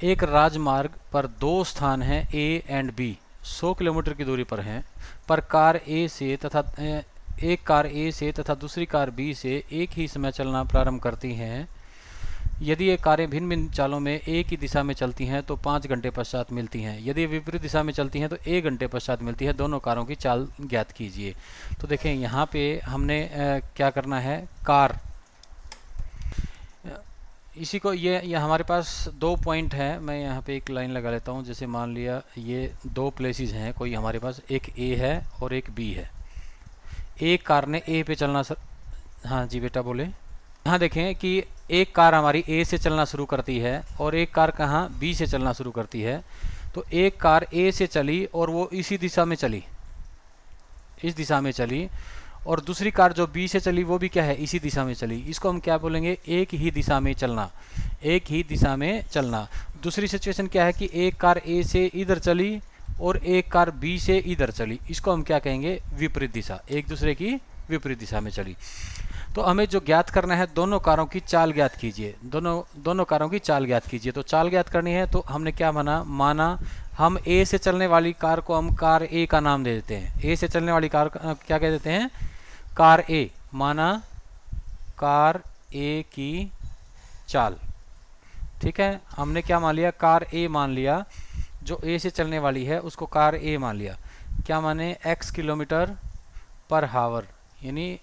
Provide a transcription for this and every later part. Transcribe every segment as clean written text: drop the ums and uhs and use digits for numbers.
एक राजमार्ग पर दो स्थान हैं ए एंड बी, 100 किलोमीटर की दूरी पर हैं, पर कार ए से तथा एक कार ए से तथा दूसरी कार बी से एक ही समय चलना प्रारंभ करती हैं। यदि ये कारें भिन्न भिन्न चालों में एक ही दिशा में चलती हैं तो 5 घंटे पश्चात मिलती हैं। यदि विपरीत दिशा में चलती हैं तो 1 घंटे पश्चात मिलती है। दोनों कारों की चाल ज्ञात कीजिए। तो देखें यहाँ पे हमने क्या करना है, कार, इसी को ये हमारे पास 2 पॉइंट है। मैं यहाँ पे एक लाइन लगा लेता हूँ। जैसे मान लिया ये 2 प्लेसेस हैं कोई हमारे पास, एक ए है और एक बी है। एक कार ने ए पे चलना हाँ जी बेटा बोले। यहाँ देखें कि एक कार हमारी ए से चलना शुरू करती है और एक कार कहाँ बी से चलना शुरू करती है। तो एक कार ए से चली और वो इसी दिशा में चली, इस दिशा में चली, और दूसरी कार जो बी से चली वो भी क्या है, इसी दिशा में चली। इसको हम क्या बोलेंगे, एक ही दिशा में चलना, एक ही दिशा में चलना। दूसरी सिचुएशन क्या है कि एक कार ए से इधर चली और एक कार बी से इधर चली। इसको हम क्या कहेंगे, विपरीत दिशा, एक दूसरे की विपरीत दिशा में चली। तो हमें जो ज्ञात करना है, दोनों कारों की चाल ज्ञात कीजिए। दोनों कारों की चाल ज्ञात कीजिए। तो चाल ज्ञात करनी है तो हमने क्या माना हम ए से चलने वाली कार को हम कार ए का नाम दे देते हैं। ए से चलने वाली कार क्या कह देते हैं, कार ए। माना कार ए की चाल, ठीक है। हमने क्या मान लिया, कार ए मान लिया। जो ए से चलने वाली है उसको कार ए मान लिया। क्या माने, x किलोमीटर पर हावर, यानी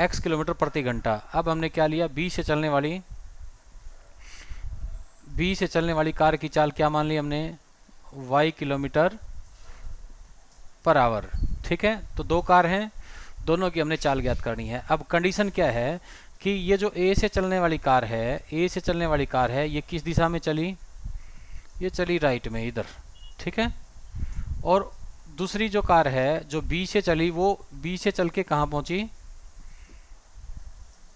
x किलोमीटर प्रति घंटा। अब हमने क्या लिया, बी से चलने वाली कार की चाल क्या मान ली हमने, y किलोमीटर पर आवर, ठीक है। तो 2 कार हैं, दोनों की हमने चाल ज्ञात करनी है। अब कंडीशन क्या है कि ये जो ए से चलने वाली कार है, ये किस दिशा में चली, ये चली राइट में, इधर, ठीक है। और दूसरी जो कार है जो बी से चली, वो बी से चल के कहाँ पहुंची,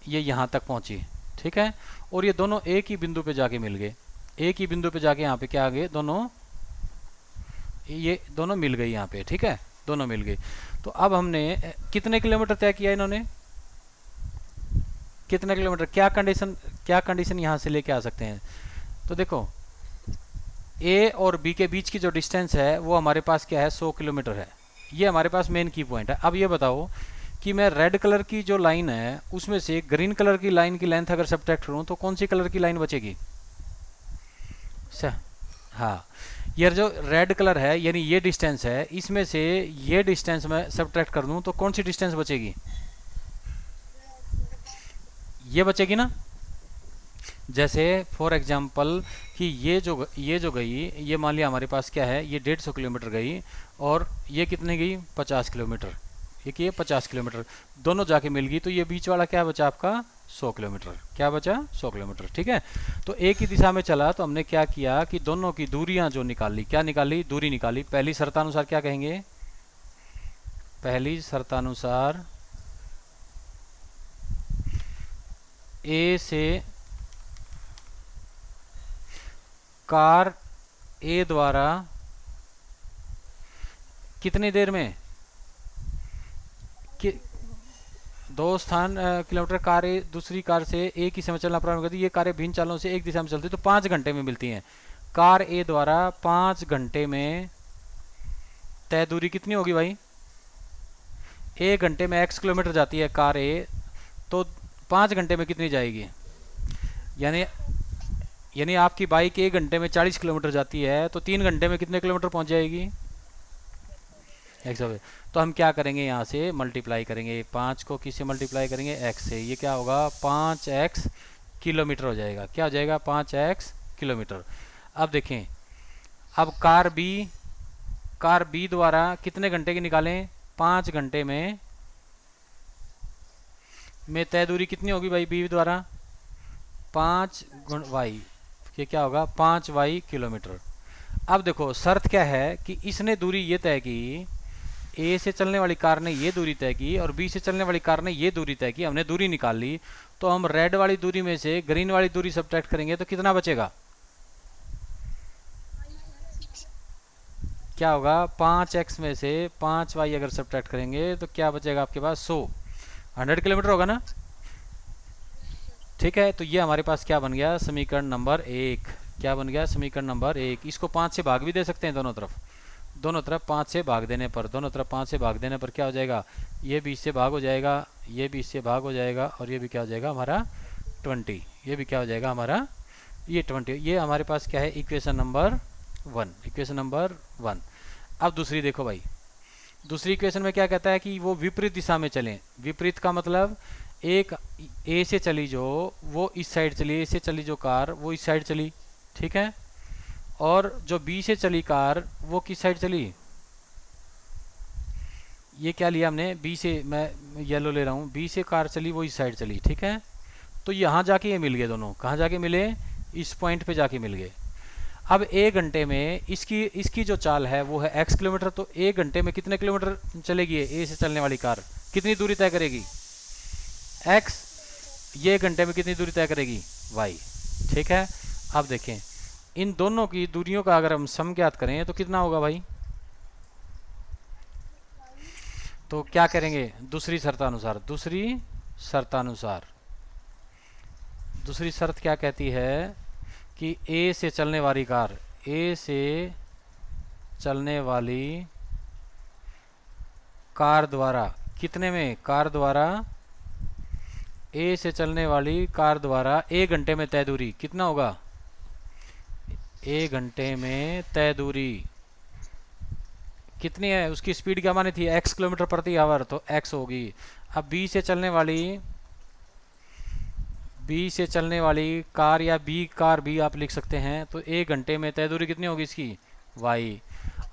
ये यहाँ तक पहुंची, ठीक है। और ये दोनों एक ही बिंदु पे जाके मिल गए, एक ही बिंदु पे जाके यहाँ पे क्या आ गए, ये दोनों मिल गई यहाँ पे, ठीक है, दोनों मिल गई। तो अब हमने कितने किलोमीटर तय किया, इन्होंने कितने किलोमीटर, क्या कंडीशन यहाँ से लेके आ सकते हैं। तो देखो ए और बी के बीच की जो डिस्टेंस है वो हमारे पास क्या है, 100 किलोमीटर है। ये हमारे पास मेन की पॉइंट है। अब ये बताओ कि मैं रेड कलर की जो लाइन है उसमें से ग्रीन कलर की लाइन की लेंथ अगर सब्ट्रैक्ट करूं तो कौन सी कलर की लाइन बचेगी। हाँ, ये जो रेड कलर है यानी ये डिस्टेंस है, इसमें से ये डिस्टेंस मैं सब्ट्रैक्ट कर दूं तो कौन सी डिस्टेंस बचेगी, ये बचेगी ना। जैसे फॉर एग्जांपल कि ये जो गई, ये मान लिया हमारे पास क्या है, ये 150 किलोमीटर गई और ये कितने गई, 50 किलोमीटर, ये 50 किलोमीटर, दोनों जाके मिल गई। तो ये बीच वाला क्या बचा आपका, 100 किलोमीटर, क्या बचा, 100 किलोमीटर, ठीक है। तो एक ही दिशा में चला तो हमने क्या किया कि दोनों की दूरियां जो निकाली, क्या निकाली, दूरी निकाली। पहली शर्तानुसार क्या कहेंगे, पहली शर्तानुसार ए से कार ए द्वारा कितनी देर में, कि 2 स्थान किलोमीटर कार ए दूसरी कार से एक ही समय चलना प्रारंभ करती है। ये कारें भिन्न चालों से एक दिशा में चलती है तो 5 घंटे में मिलती हैं। कार ए द्वारा 5 घंटे में तय दूरी कितनी होगी भाई, 1 घंटे में x किलोमीटर जाती है कार ए, तो 5 घंटे में कितनी जाएगी, यानी आपकी बाइक 1 घंटे में 40 किलोमीटर जाती है तो 3 घंटे में कितने किलोमीटर पहुंच जाएगी, 100। तो हम क्या करेंगे, यहाँ से मल्टीप्लाई करेंगे, 5 को किससे मल्टीप्लाई करेंगे, x से। ये क्या होगा, 5x किलोमीटर हो जाएगा। क्या हो जाएगा, 5x किलोमीटर। अब देखें, अब कार बी द्वारा कितने घंटे की निकालें, 5 घंटे में तय दूरी कितनी होगी भाई, बी द्वारा 5 y, ये क्या होगा, 5y किलोमीटर। अब देखो शर्त क्या है कि इसने दूरी ये तय की, ए से चलने वाली कार ने ये दूरी तय की और बी से चलने वाली कार ने ये दूरी तय की, हमने दूरी निकाल ली। तो हम रेड वाली दूरी में से ग्रीन वाली दूरी सब्ट्रैक्ट करेंगे तो कितना बचेगा, क्या होगा, 5x में से 5y अगर सब्ट्रैक्ट करेंगे तो क्या बचेगा आपके पास, 100 किलोमीटर होगा ना, ठीक है। तो ये हमारे पास क्या बन गया, समीकरण नंबर 1। क्या बन गया समीकरण नंबर 1। इसको 5 से भाग भी दे सकते हैं दोनों तरफ 5 से भाग देने पर, दोनों तरफ 5 से भाग देने पर क्या हो जाएगा, ये भी इससे भाग हो जाएगा, ये भी इससे भाग हो जाएगा, और ये भी क्या हो जाएगा हमारा 20, ये भी क्या हो जाएगा हमारा ये 20। ये हमारे पास क्या है इक्वेशन नंबर 1, इक्वेशन नंबर 1। अब दूसरी देखो भाई, दूसरी इक्वेशन में क्या कहता है कि वो विपरीत दिशा में चलें। विपरीत का मतलब एक ए से चली जो वो इस साइड चली, ए से चली जो कार वो इस साइड चली, ठीक है, और जो बी से चली कार वो किस साइड चली, ये क्या लिया हमने, बी से, मैं येलो ले रहा हूँ, बी से कार चली वो इस साइड चली, ठीक है। तो यहाँ जाके ये मिल गए दोनों, कहाँ जाके मिले, इस पॉइंट पे जाके मिल गए। अब 1 घंटे में इसकी जो चाल है वो है x किलोमीटर, तो 1 घंटे में कितने किलोमीटर चलेगी ए से चलने वाली कार, कितनी दूरी तय करेगी x, ये 1 घंटे में कितनी दूरी तय करेगी y, ठीक है। अब देखें इन दोनों की दूरियों का अगर हम सम ज्ञात करें तो कितना होगा भाई, तो क्या करेंगे दूसरी शर्तानुसार, दूसरी शर्त क्या कहती है कि ए से चलने वाली कार, ए से चलने वाली कार द्वारा कितने में, कार द्वारा, ए से चलने वाली कार द्वारा 1 घंटे में तय दूरी कितना होगा, 1 घंटे में तय दूरी कितनी है, उसकी स्पीड क्या मानी थी x किलोमीटर प्रति आवर, तो x होगी। अब बी से चलने वाली कार या बी कार भी आप लिख सकते हैं, तो 1 घंटे में तय दूरी कितनी होगी इसकी y।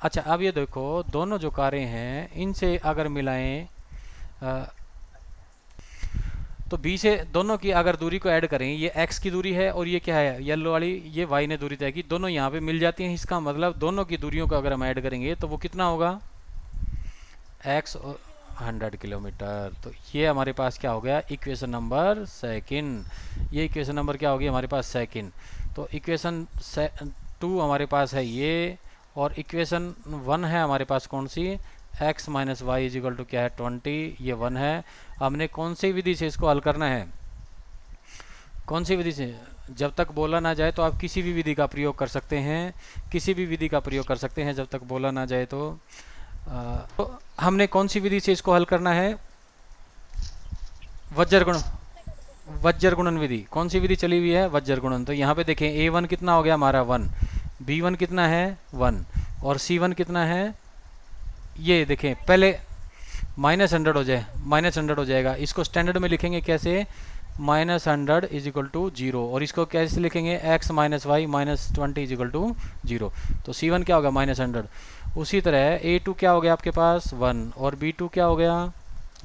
अच्छा अब ये देखो दोनों जो कारें हैं इनसे अगर मिलाएं तो बी से दोनों की अगर दूरी को ऐड करें, ये x की दूरी है और ये क्या है येलो वाली, ये y ने दूरी तय की, दोनों यहाँ पे मिल जाती हैं। इसका मतलब दोनों की दूरियों को अगर हम ऐड करेंगे तो वो कितना होगा x और 100 किलोमीटर। तो ये हमारे पास क्या हो गया इक्वेशन नंबर 2, ये इक्वेशन नंबर क्या होगी हमारे पास 2। तो इक्वेशन 2 हमारे पास है ये, और इक्वेशन 1 है हमारे पास कौन सी, x minus Y is equal to क्या है 20, ये 1 है। हमने कौन सी विधि से इसको हल करना है, कौन सी विधि से, जब तक बोला ना जाए तो आप किसी भी विधि का प्रयोग कर सकते हैं, किसी भी विधि का प्रयोग कर सकते हैं जब तक बोला ना जाए। तो हमने कौन सी विधि से इसको हल करना है, वज्र गुणन विधि। कौन सी विधि चली हुई है, वज्र गुणन। तो यहाँ पे देखें a1 कितना हो गया हमारा 1, b1 कितना है 1, और c1 कितना है, ये देखें पहले -100 हो जाएगा। इसको स्टैंडर्ड में लिखेंगे कैसे, -100 इज इक्वल टू 0, और इसको कैसे लिखेंगे x minus Y minus 20 is equal to 0। तो c1 क्या होगा -100। उसी तरह a2 क्या हो गया आपके पास 1, और b2 क्या हो गया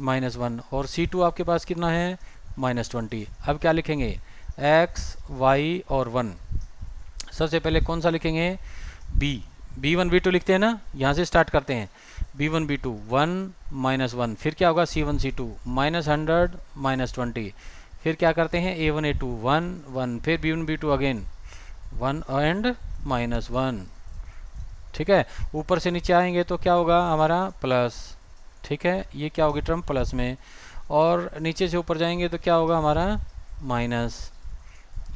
-1, और c2 आपके पास कितना है -20। अब क्या लिखेंगे x y और 1। सबसे पहले कौन सा लिखेंगे b1 b2 लिखते हैं ना, यहाँ से स्टार्ट करते हैं। b1 b2 1 -1, फिर क्या होगा c1 c2 -100 -20, फिर क्या करते हैं a1 a2 1 1, फिर b1 b2 अगेन 1 एंड -1, ठीक है। ऊपर से नीचे आएंगे तो क्या होगा हमारा प्लस, ठीक है, ये क्या होगी टर्म प्लस में, और नीचे से ऊपर जाएंगे तो क्या होगा हमारा माइनस,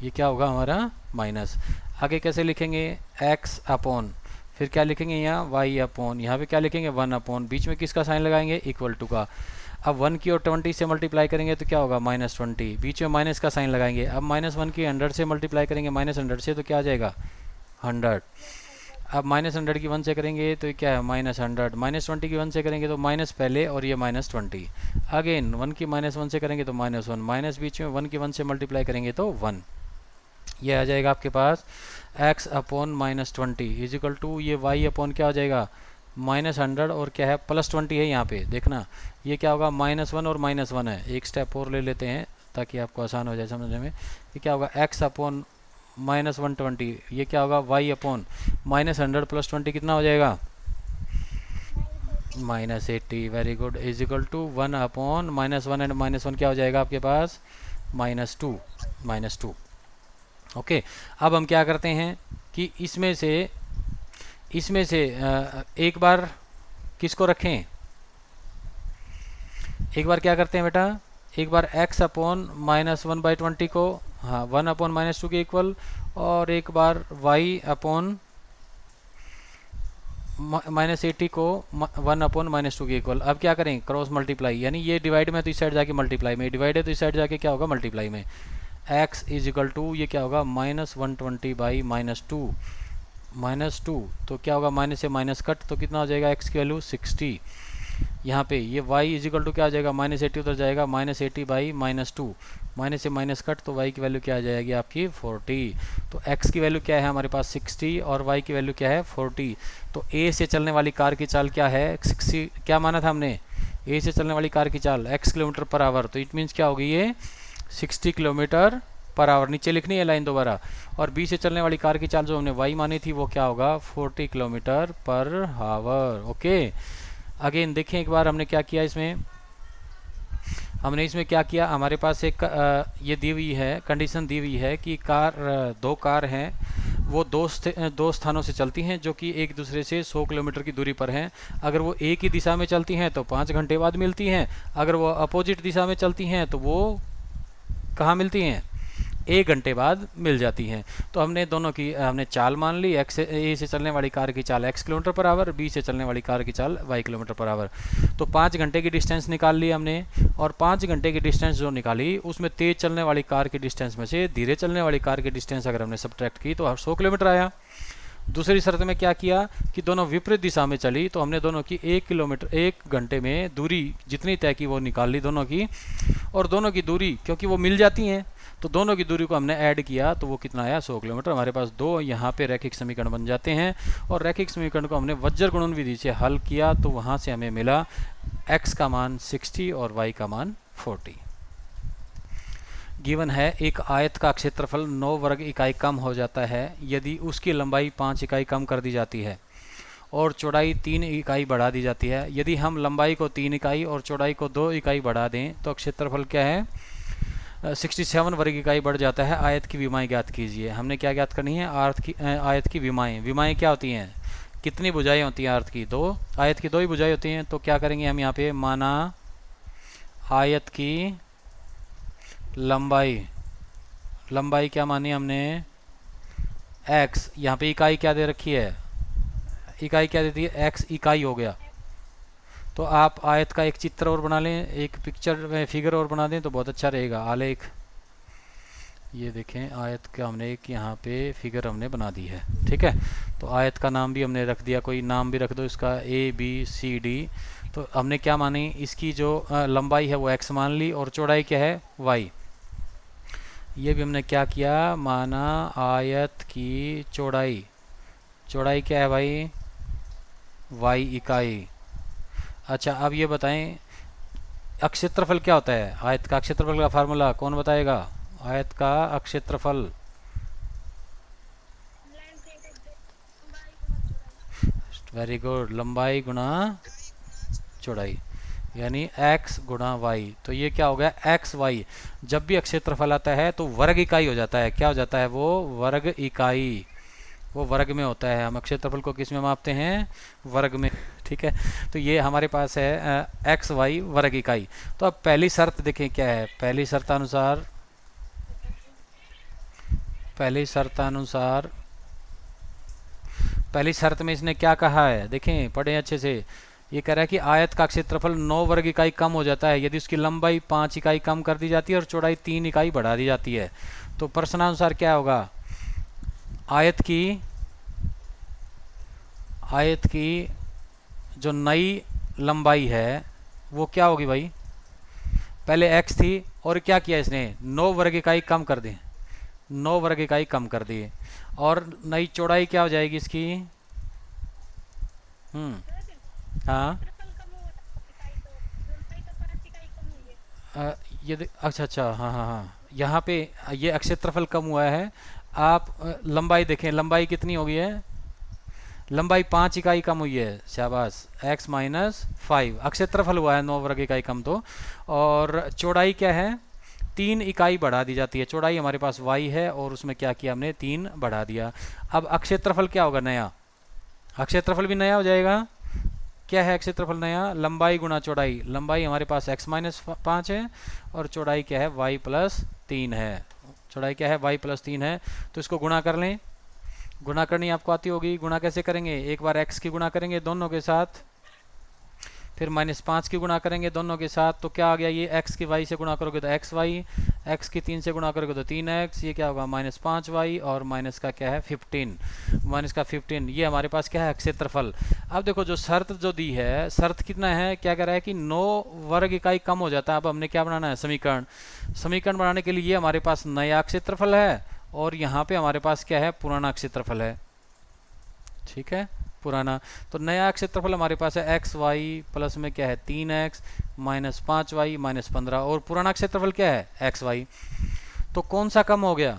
ये क्या होगा हमारा माइनस। आगे कैसे लिखेंगे x अपॉन, फिर क्या लिखेंगे यहाँ y अपॉन, यहाँ पे क्या लिखेंगे 1 अपॉन, बीच में किसका साइन लगाएंगे इक्वल टू का। अब 1 की और 20 से मल्टीप्लाई करेंगे तो क्या होगा -20, बीच में माइनस का साइन लगाएंगे। अब -1 की 100 से मल्टीप्लाई करेंगे -100 से तो क्या आ जाएगा 100। अब -100 की 1 से करेंगे तो क्या है -100, -20 की 1 से करेंगे तो माइनस पहले और ये -20, अगेन 1 की -1 से करेंगे तो -1, माइनस बीच में 1 की 1 से मल्टीप्लाई करेंगे तो 1, ये आ जाएगा आपके पास x अपॉन -20 इजिकल टू ये y अपॉन क्या हो जाएगा -100, और क्या है +20 है यहाँ पे देखना, ये क्या होगा -1 और -1 है। एक स्टेप और ले लेते हैं ताकि आपको आसान हो जाए समझने में। ये क्या होगा x अपॉन -120, ये क्या होगा y अपॉन -100 + 20 कितना हो जाएगा -80, very good, is equal to 1 upon -1 and -1 क्या हो जाएगा आपके पास -2। ओके, अब हम क्या करते हैं कि इसमें से एक बार किसको रखें, एक बार क्या करते हैं बेटा, एक बार x अपॉन -1/20 को हाँ 1/-2 के इक्वल, और एक बार y अपॉन -80 को 1/-2 के इक्वल। अब क्या करें, क्रॉस मल्टीप्लाई, यानी ये डिवाइड में तो इस साइड जाके मल्टीप्लाई में, डिवाइड है तो इस साइड जाके क्या होगा, मल्टीप्लाई में। x इज इक्वल टू ये क्या होगा, -120/-2, -2 तो क्या होगा, माइनस से माइनस कट, तो कितना हो जाएगा x की वैल्यू 60। यहाँ पे ये y इज इक्वल टू क्या आ जाएगा, -80 उधर जाएगा, -80/-2, माइनस से माइनस कट, तो y की वैल्यू क्या आ जाएगी आपकी 40। तो x की वैल्यू क्या है हमारे पास 60 और y की वैल्यू क्या है 40। तो a से चलने वाली कार की चाल क्या है 60, क्या माना था हमने, a से चलने वाली कार की चाल x किलोमीटर पर आवर, तो इट मीन्स क्या होगी ये 60 किलोमीटर पर आवर, नीचे लिखनी है लाइन दोबारा। और b से चलने वाली कार की चाल जो हमने y मानी थी वो क्या होगा 40 kilometre per our. Okay, again देखें एक बार हमने क्या किया इसमें, हमने इसमें क्या किया, हमारे पास एक ये दी हुई है, कंडीशन दी हुई है कि दो कार हैं, वो दो स्थानों से चलती हैं जो कि एक दूसरे से 100 किलोमीटर की दूरी पर हैं। अगर वो एक ही दिशा में चलती हैं तो 5 घंटे बाद मिलती हैं, अगर वो अपोजिट दिशा में चलती हैं तो वो कहाँ मिलती हैं, 1 घंटे बाद मिल जाती हैं। तो हमने दोनों की हमने चाल मान ली, ए से चलने वाली कार की चाल x kilometre per hour, B से चलने वाली कार की चाल y किलोमीटर पर आवर। तो 5 घंटे की डिस्टेंस निकाल ली हमने, और 5 घंटे की डिस्टेंस जो निकाली उसमें तेज़ चलने वाली कार की डिस्टेंस में से धीरे चलने वाली कार की डिस्टेंस अगर हमने सब्ट्रैक्ट की तो 100 किलोमीटर आया। दूसरी शर्त में क्या किया कि दोनों विपरीत दिशा में चली, तो हमने दोनों की 1 घंटे में दूरी जितनी तय की वो निकाल ली दोनों की, और दोनों की दूरी क्योंकि वो मिल जाती हैं तो दोनों की दूरी को हमने ऐड किया तो वो कितना आया 100 किलोमीटर। हमारे पास दो यहाँ पे रैखिक समीकरण बन जाते हैं, और रैखिक समीकरण को हमने वज्र गुणन विधि से हल किया तो वहाँ से हमें मिला x का मान 60 और y का मान 40। गिवन है एक आयत का क्षेत्रफल 9 वर्ग इकाई कम हो जाता है यदि उसकी लंबाई 5 इकाई कम कर दी जाती है और चौड़ाई 3 इकाई बढ़ा दी जाती है। यदि हम लंबाई को 3 इकाई और चौड़ाई को 2 इकाई बढ़ा दें तो क्षेत्रफल क्या है 67 वर्ग इकाई बढ़ जाता है। आयत की विमाएँ ज्ञात कीजिए। हमने क्या ज्ञात करनी है, आयत की विमाएँ। विमाएँ क्या होती हैं, कितनी भुजाएं होती हैं आयत की, 2, आयत की 2 ही भुजाएं होती हैं। तो क्या करेंगे हम यहाँ पे, माना आयत की लंबाई क्या मानी हमने x, यहाँ पे इकाई क्या दे रखी है, इकाई क्या देती है x, इकाई हो गया। तो आप आयत का एक चित्र और बना लें, एक पिक्चर में फिगर और बना दें तो बहुत अच्छा रहेगा, आलेख। ये देखें आयत का हमने एक यहाँ पे फिगर हमने बना दी है, ठीक है। तो आयत का नाम भी हमने रख दिया, कोई नाम भी रख दो इसका, ABCD। तो हमने क्या मानी, इसकी जो लंबाई है वो x मान ली और चौड़ाई क्या है y। ये भी हमने क्या किया, माना आयत की चौड़ाई क्या है भाई y इकाई। अच्छा अब ये बताएं अक्षेत्रफल क्या होता है, आयत का क्षेत्रफल का फार्मूला कौन बताएगा, आयत का अक्षेत्रफल वेरी गुड, लंबाई गुणा चौड़ाई, यानी x गुणा y। तो ये क्या हो गया x y। जब भी अक्षेत्रफल आता है तो वर्ग इकाई हो जाता है, क्या हो जाता है वो वर्ग इकाई, वो वर्ग में होता है। हम क्षेत्रफल को किस में मापते हैं, वर्ग में, ठीक है। तो ये हमारे पास है एक्स वाई वर्ग इकाई। तो अब पहली शर्त देखें क्या है, पहली शर्त में इसने क्या कहा है, देखें पढ़ें अच्छे से। ये कह रहा है कि आयत का क्षेत्रफल 9 वर्ग इकाई कम हो जाता है यदि उसकी लंबाई 5 इकाई कम कर दी जाती है और चौड़ाई 3 इकाई बढ़ा दी जाती है। तो प्रश्नानुसार क्या होगा, आयत की जो नई लंबाई है वो क्या होगी भाई, पहले x थी और क्या किया इसने 9 वर्ग इकाई कम कर दी, 9 वर्ग इकाई कम कर दी, और नई चौड़ाई क्या हो जाएगी इसकी, हाँ अच्छा हाँ हाँ हाँ, यहाँ पे ये अक्षेत्रफल कम हुआ है। आप लंबाई देखें, लंबाई कितनी हो गई है, लंबाई 5 इकाई कम हुई है, शाबाश, x-5, अक्षेत्रफल हुआ है 9 वर्ग इकाई कम। तो और चौड़ाई क्या है 3 इकाई बढ़ा दी जाती है, चौड़ाई हमारे पास y है और उसमें क्या किया हमने 3 बढ़ा दिया। अब अक्षेत्रफल क्या होगा, नया अक्षेत्रफल भी नया हो जाएगा। क्या है क्षेत्रफल नया, लंबाई गुणा चौड़ाई। लंबाई हमारे पास x-5 है और चौड़ाई क्या है y+3 है, चौड़ाई क्या है y प्लस 3 है, तो इसको गुणा कर लें। गुणा करनी आपको आती होगी, गुणा कैसे करेंगे, एक बार x की गुणा करेंगे दोनों के साथ, फिर -5 की गुणा करेंगे दोनों के साथ, तो क्या आ गया, ये x की y से गुणा करोगे तो xy, x की 3 से गुणा करोगे तो 3x, ये क्या होगा -5y, और माइनस का क्या है 15, माइनस का 15, ये हमारे पास क्या है क्षेत्रफल। अब देखो जो शर्त जो दी है, शर्त कितना है, क्या कह रहा है कि 9 वर्ग इकाई कम हो जाता है। अब हमने क्या बनाना है, समीकरण। समीकरण बनाने के लिए ये हमारे पास नया क्षेत्रफल है और यहाँ पे हमारे पास क्या है, पुराना क्षेत्रफल है। ठीक है, पुराना। तो नया क्षेत्रफल हमारे पास है एक्स वाई प्लस में क्या है 3x माइनस 5y माइनस 15, और पुराना क्षेत्रफल क्या है एक्स वाई। तो कौन सा कम हो गया,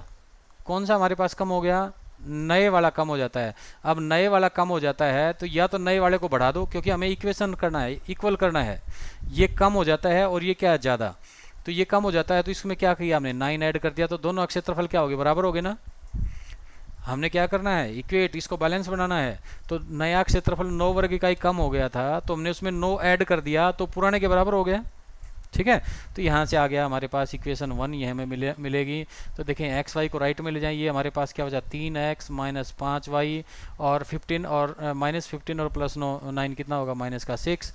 कौन सा हमारे पास कम हो गया, नए वाला कम हो जाता है। अब नए वाला कम हो जाता है तो या तो नए वाले को बढ़ा दो, क्योंकि हमें इक्वेशन करना है, इक्वल करना है। ये कम हो जाता है और ये क्या है ज़्यादा, तो ये कम हो जाता है, तो इसमें क्या किया हमने 9 ऐड कर दिया, तो दोनों क्षेत्रफल क्या हो गए, बराबर हो गए ना। हमने क्या करना है, इक्वेट, इसको बैलेंस बनाना है। तो नया क्षेत्रफल 9 वर्ग इकाई कम हो गया था, तो हमने उसमें 9 ऐड कर दिया, तो पुराने के बराबर हो गया। ठीक है, तो यहाँ से आ गया हमारे पास इक्वेशन 1, ये हमें मिलेगी। तो देखें एक्स वाई को राइट में ले जाएं, ये हमारे पास क्या हो जाए 3x माइनस 5y और 15 और -15 और प्लस 9 कितना होगा, माइनस का 6।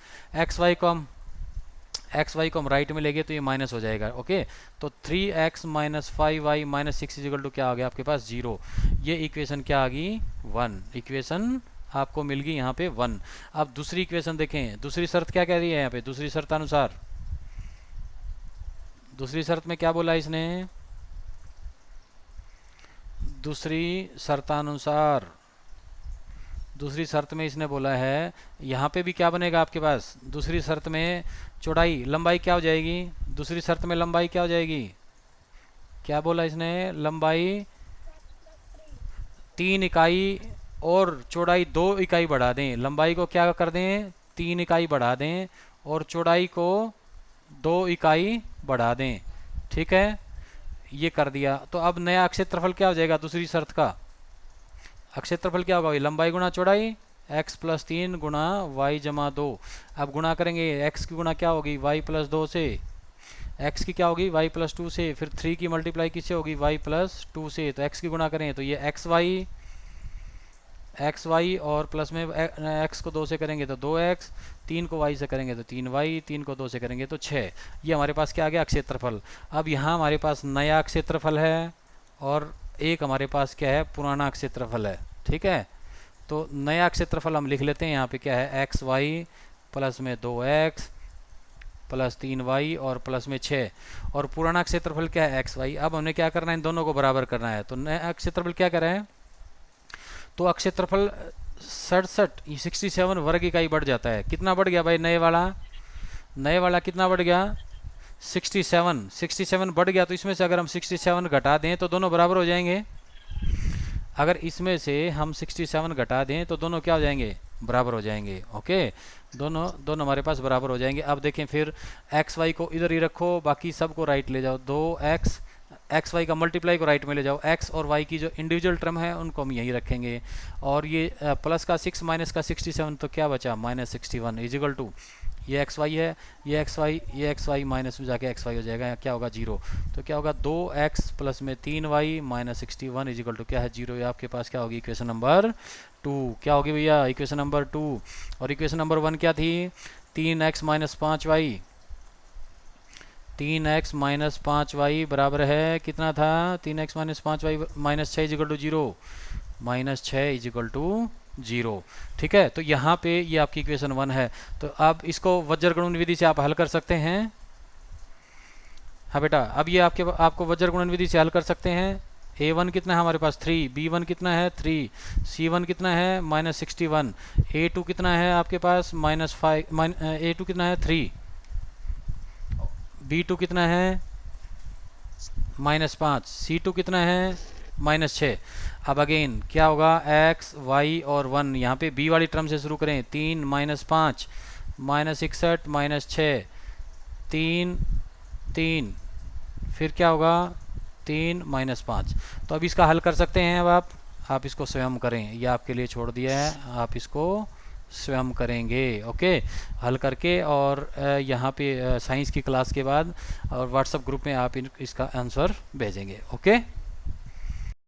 एक्स वाई को हम राइट में लेंगे तो ये माइनस हो जाएगा। ओके, तो 3x minus 5y minus 6 is equal to क्या आ गया आपके पास 0। ये इक्वेशन क्या आ गई 1, इक्वेशन आपको मिल गई यहाँ पे 1। अब दूसरी इक्वेशन देखें, दूसरी शर्त क्या कह रही है यहाँ पे, दूसरी शर्त अनुसार, दूसरी शर्त में क्या बोला इसने, दूसरी शर्तानुसार, दूसरी शर्त में इसने बोला है, यहाँ पे भी क्या बनेगा आपके पास, दूसरी शर्त में चौड़ाई लंबाई क्या हो जाएगी, दूसरी शर्त में लंबाई क्या हो जाएगी, क्या बोला इसने, लंबाई 3 इकाई और चौड़ाई 2 इकाई बढ़ा दें। लंबाई को क्या कर दें, 3 इकाई बढ़ा दें और चौड़ाई को 2 इकाई बढ़ा दें। ठीक है, ये कर दिया। तो अब नया क्षेत्रफल क्या हो जाएगा, दूसरी शर्त का क्षेत्रफल क्या होगा, लंबाई गुणा चौड़ाई, x प्लस 3 गुणा y जमा 2। अब गुणा करेंगे, x की गुणा क्या होगी y प्लस 2 से, x की क्या होगी y प्लस 2 से, फिर 3 की मल्टीप्लाई किससे होगी y प्लस 2 से, तो x की गुणा करें तो ये एक्स वाई और प्लस में x को 2 से करेंगे तो 2x, 3 को y से करेंगे तो 3y, 3 को 2 से करेंगे तो 6। ये हमारे पास क्या आ गया क्षेत्रफल। अब यहाँ हमारे पास नया क्षेत्रफल है और एक हमारे पास क्या है, पुराना क्षेत्रफल है। ठीक है, तो नया क्षेत्रफल हम लिख लेते हैं, यहाँ पे क्या है एक्स वाई प्लस में 2x प्लस 3y और प्लस में 6, और पुराना क्षेत्रफल क्या है एक्स वाई। अब हमने क्या करना है, इन दोनों को बराबर करना है। तो नया क्षेत्रफल क्या कर रहे हैं, तो क्षेत्रफल 67 वर्ग इकाई बढ़ जाता है। कितना बढ़ गया भाई, नए वाला कितना बढ़ गया 67 बढ़ गया। तो इसमें से अगर हम 67 घटा दें तो दोनों बराबर हो जाएंगे। अगर इसमें से हम 67 घटा दें तो दोनों क्या हो जाएंगे, बराबर हो जाएंगे। ओके, दोनों हमारे पास बराबर हो जाएंगे। अब देखें फिर एक्स वाई को इधर ही रखो, बाकी सब को राइट ले जाओ। 2x एक्स वाई का मल्टीप्लाई को राइट में ले जाओ, x और y की जो इंडिविजुअल टर्म है उनको हम यहीं रखेंगे। और ये प्लस का 6 माइनस का 67, तो क्या बचा -61 इजिकल टू ये एक्स वाई है, ये एक्स वाई माइनस में जाके एक्स वाई हो जाएगा, क्या होगा 0। तो क्या होगा 2x प्लस में 3y माइनस 61 इजिकल टू क्या है 0। ये आपके पास क्या होगी इक्वेशन नंबर 2। क्या होगी भैया इक्वेशन नंबर 2। और इक्वेशन नंबर 1 क्या थी, 3x minus 5y, 3x minus 5y बराबर है कितना था, 3x minus 5y minus 6 is equal to 0, minus 6 is equal to 0। ठीक है, तो यहाँ पे ये आपकी इक्वेशन 1 है। तो अब इसको वज्रगुणन विधि से आप हल कर सकते हैं। हाँ बेटा, अब ये आपको वज्रगुणन विधि से हल कर सकते हैं। a1 कितना है हमारे पास 3, b1 कितना है 3, c1 कितना है -61, a2 कितना है आपके पास -5, a2 कितना है 3, b2 कितना है -5, c2 कितना है -6। अब अगेन क्या होगा x y और 1, यहाँ पे b वाली टर्म से शुरू करें, 3 -5 -61 -6, 3 3, फिर क्या होगा 3 -5। तो अब इसका हल कर सकते हैं। अब आप इसको स्वयं करें, ये आपके लिए छोड़ दिया है, आप इसको स्वयं करेंगे। ओके, हल करके और यहाँ पे साइंस की क्लास के बाद और व्हाट्सएप ग्रुप में आप इसका आंसर भेजेंगे। ओके।